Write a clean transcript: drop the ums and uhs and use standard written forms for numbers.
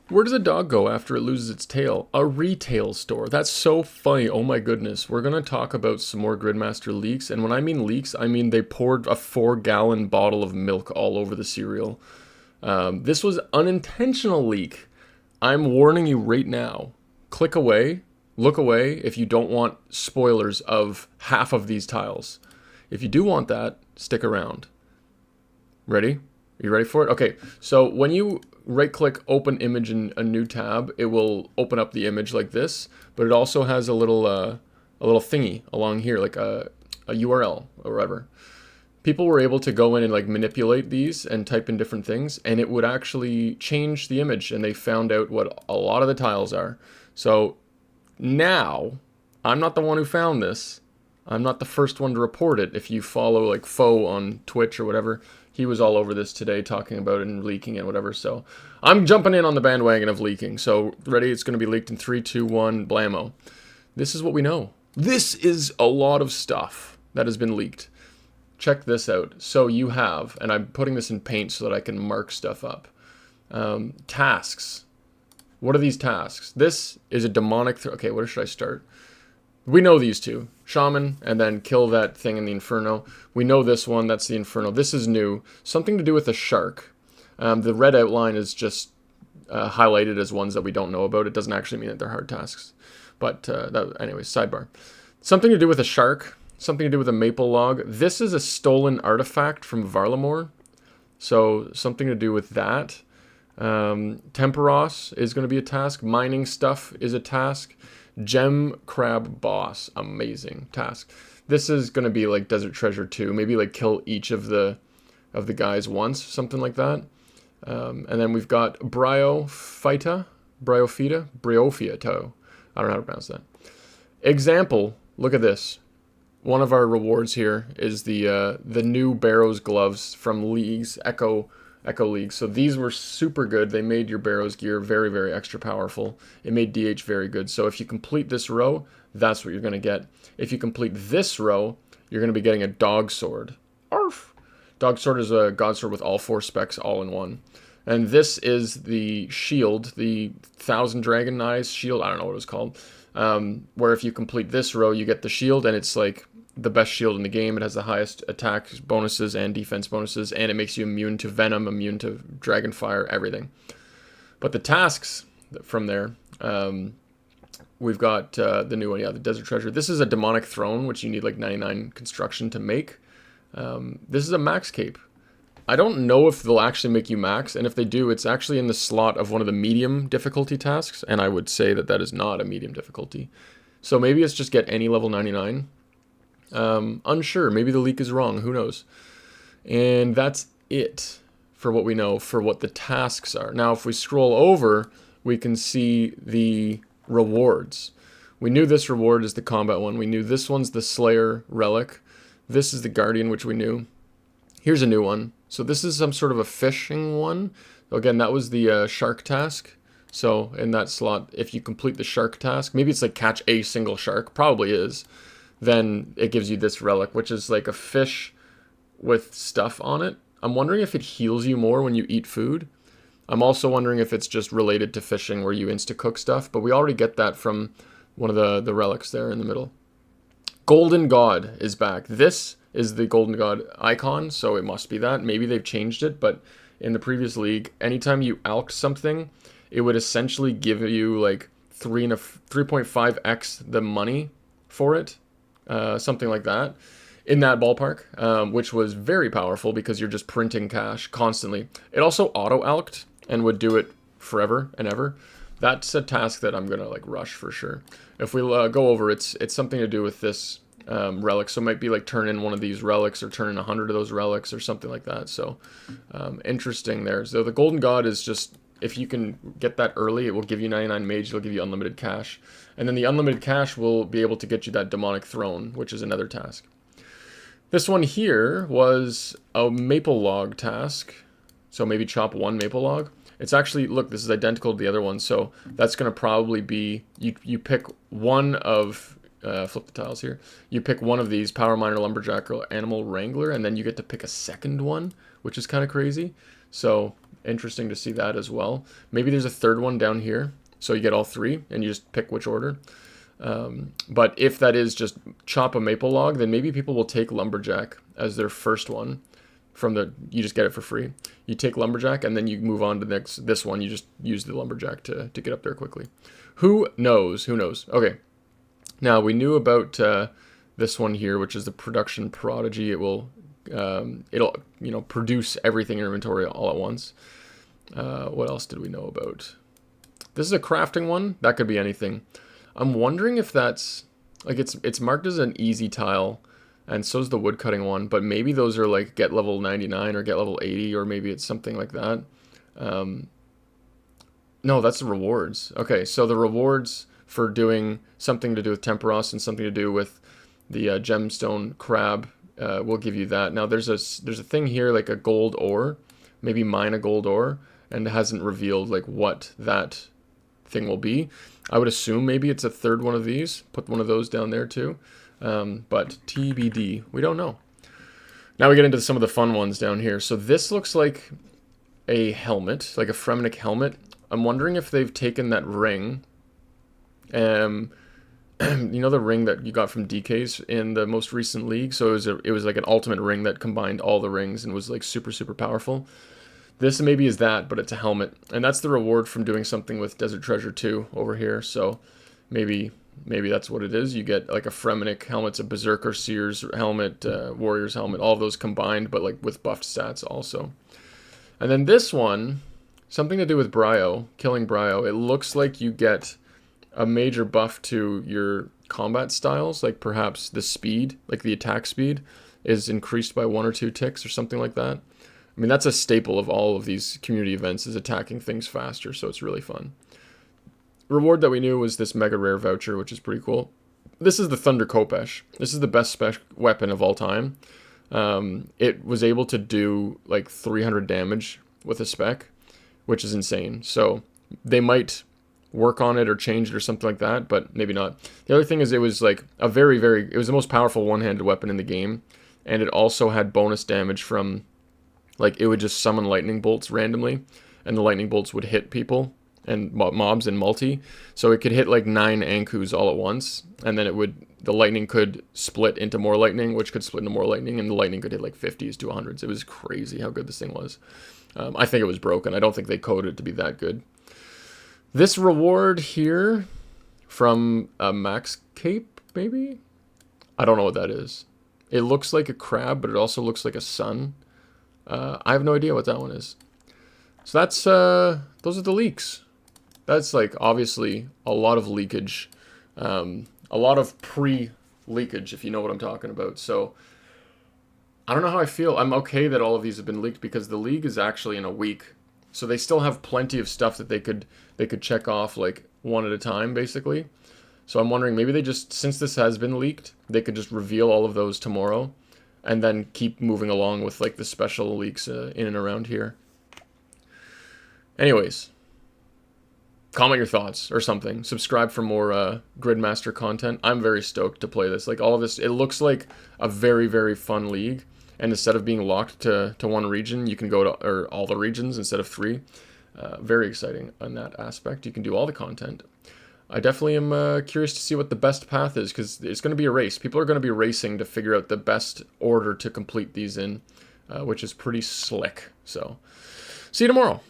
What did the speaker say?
Where does a dog go after it loses its tail? A retail store. That's so funny. Oh my goodness. We're going to talk about some more Gridmaster leaks. And when I mean leaks, I mean they poured a 4-gallon bottle of milk all over the cereal. This was unintentional leak. I'm warning you right now. Click away. Look away if you don't want spoilers of half of these tiles. If you do want that, stick around. Ready? Are you ready for it? Okay, so when you right-click Open Image in a new tab, it will open up the image like this, but it also has a little thingy along here, like a URL or whatever. People were able to go in and like manipulate these and type in different things, and it would actually change the image, and they found out what a lot of the tiles are. So now, I'm not the one who found this. I'm not the first one to report it. If you follow like Foe on Twitch or whatever, he was all over this today talking about it and leaking and whatever. So I'm jumping in on the bandwagon of leaking. So ready? It's going to be leaked in 3, 2, 1, blammo. This is what we know. This is a lot of stuff that has been leaked. Check this out. So you have, and I'm putting this in Paint so that I can mark stuff up. Tasks. What are these tasks? This is a demonic... Okay, where should I start? We know these two. Shaman, and then kill that thing in the Inferno. We know this one. That's the Inferno. This is new. Something to do with a shark. The red outline is just highlighted as ones that we don't know about. It doesn't actually mean that they're hard tasks. But anyways, sidebar. Something to do with a shark. Something to do with a maple log. This is a stolen artifact from Varlamore. So something to do with that. Temperos is going to be a task. Mining stuff is a task. Gem Crab Boss. Amazing task. This is going to be like Desert Treasure 2. Maybe like kill each of the guys once. Something like that. And then we've got Bryophyta. Bryophyta. I don't know how to pronounce that. Example. Look at this. One of our rewards here is the new Barrows gloves from Leagues, Echo League. So these were super good. They made your Barrows gear very, very extra powerful. It made DH very good. So if you complete this row, that's what you're going to get. If you complete this row, you're going to be getting a dog sword. Arf! Dog sword is a god sword with all 4 specs all in one. And this is the shield, the 1,000 Dragon Eyes shield. I don't know what it was called. Where if you complete this row, you get the shield, and it's like the best shield in the game. It has the highest attack bonuses and defense bonuses, and it makes you immune to venom, immune to dragon fire, everything. But the tasks from there, we've got the new one, the Desert Treasure. This is a demonic throne, which you need like 99 construction to make. This is a max cape. I don't know if they'll actually make you max, and if they do, it's actually in the slot of one of the medium difficulty tasks, and I would say that that is not a medium difficulty. So maybe it's just get any level 99. Unsure. Maybe the leak is wrong. Who knows? And that's it for what we know for what the tasks are. Now, if we scroll over, we can see the rewards. We knew this reward is the combat one. We knew this one's the Slayer relic. This is the Guardian, which we knew. Here's a new one. So this is some sort of a fishing one. Again, that was the shark task. So in that slot, if you complete the shark task, maybe it's like catch a single shark. Probably is. Then it gives you this relic, which is like a fish with stuff on it. I'm wondering if it heals you more when you eat food. I'm also wondering if it's just related to fishing where you insta-cook stuff, but we already get that from one of the relics there in the middle. Golden God is back. This is the Golden God icon, so it must be that. Maybe they've changed it, but in the previous league, anytime you alked something, it would essentially give you like 3.5x the money for it. Something like that, in that ballpark, which was very powerful because you're just printing cash constantly. It also auto-alked and would do it forever and ever. That's a task that I'm gonna like rush for sure. If we go over, it's something to do with this relic. So it might be like turn in one of these relics or turn in 100 of those relics or something like that. So interesting there. So the Golden God is just, if you can get that early, it will give you 99 mage, it'll give you unlimited cash. And then the unlimited cash will be able to get you that demonic throne, which is another task. This one here was a maple log task. So maybe chop 1 maple log. It's actually, look, this is identical to the other one. So that's going to probably be, you pick one of, flip the tiles here. You pick one of these, Power Miner, Lumberjack, or Animal Wrangler, and then you get to pick a second one, which is kind of crazy. So interesting to see that as well. Maybe there's a third one down here, so you get all three, and you just pick which order. But if that is just chop a maple log, then maybe people will take lumberjack as their first one. You just get it for free. You take lumberjack, and then you move on to this one. You just use the lumberjack to get up there quickly. Who knows? Who knows? Okay. Now we knew about this one here, which is the production prodigy. It'll produce everything in your inventory all at once. What else did we know about? This is a crafting one. That could be anything. I'm wondering if that's like it's marked as an easy tile, and so is the woodcutting one. But maybe those are like get level 99 or get level 80, or maybe it's something like that. No, that's the rewards. Okay, so the rewards for doing something to do with Temperos and something to do with the gemstone crab will give you that. Now there's a thing here like a gold ore, maybe mine a gold ore, and it hasn't revealed like what that thing will be. I would assume maybe it's a third one of these. Put one of those down there too. But TBD, we don't know. Now we get into some of the fun ones down here. So this looks like a helmet, like a Fremenic helmet. I'm wondering if they've taken that ring. You know the ring that you got from DK's in the most recent league? So it was like an ultimate ring that combined all the rings and was like super, super powerful. This maybe is that, but it's a helmet. And that's the reward from doing something with Desert Treasure 2 over here. So maybe that's what it is. You get like a Fremenic helmet, it's a Berserker Seer's helmet, Warrior's helmet, all of those combined, but like with buffed stats also. And then this one, something to do with Bryo, killing Bryo. It looks like you get a major buff to your combat styles, like perhaps the speed, like the attack speed, is increased by 1 or 2 ticks or something like that. I mean, that's a staple of all of these community events, is attacking things faster, so it's really fun. Reward that we knew was this mega rare voucher, which is pretty cool. This is the Thunder Kopesh. This is the best spec weapon of all time. It was able to do like 300 damage with a spec, which is insane. So they might work on it or change it or something like that, but maybe not. The other thing is it was like a it was the most powerful one-handed weapon in the game, and it also had bonus damage from, like, it would just summon lightning bolts randomly, and the lightning bolts would hit people and mobs in multi. So it could hit like 9 Ankus all at once, and then the lightning could split into more lightning, which could split into more lightning, and the lightning could hit like 50s to 100s. It was crazy how good this thing was. I think it was broken. I don't think they coded it to be that good. This reward here from a Max Cape, maybe? I don't know what that is. It looks like a crab, but it also looks like a sun. I have no idea what that one is. So that's those are the leaks. That's like obviously a lot of leakage, a lot of pre-leakage, if you know what I'm talking about. So I don't know how I feel. I'm okay that all of these have been leaked because the league is actually in a week, so they still have plenty of stuff that they could check off like one at a time, basically. So I'm wondering, maybe they just, since this has been leaked, they could just reveal all of those tomorrow, and then keep moving along with like the special leaks in and around here. Anyways, comment your thoughts or something. Subscribe for more Gridmaster content. I'm very stoked to play this. Like all of this, it looks like a very, very fun league. And instead of being locked to one region, you can go to all the regions instead of 3. Very exciting on that aspect. You can do all the content. I definitely am curious to see what the best path is, because it's going to be a race. People are going to be racing to figure out the best order to complete these in, which is pretty slick. So, see you tomorrow.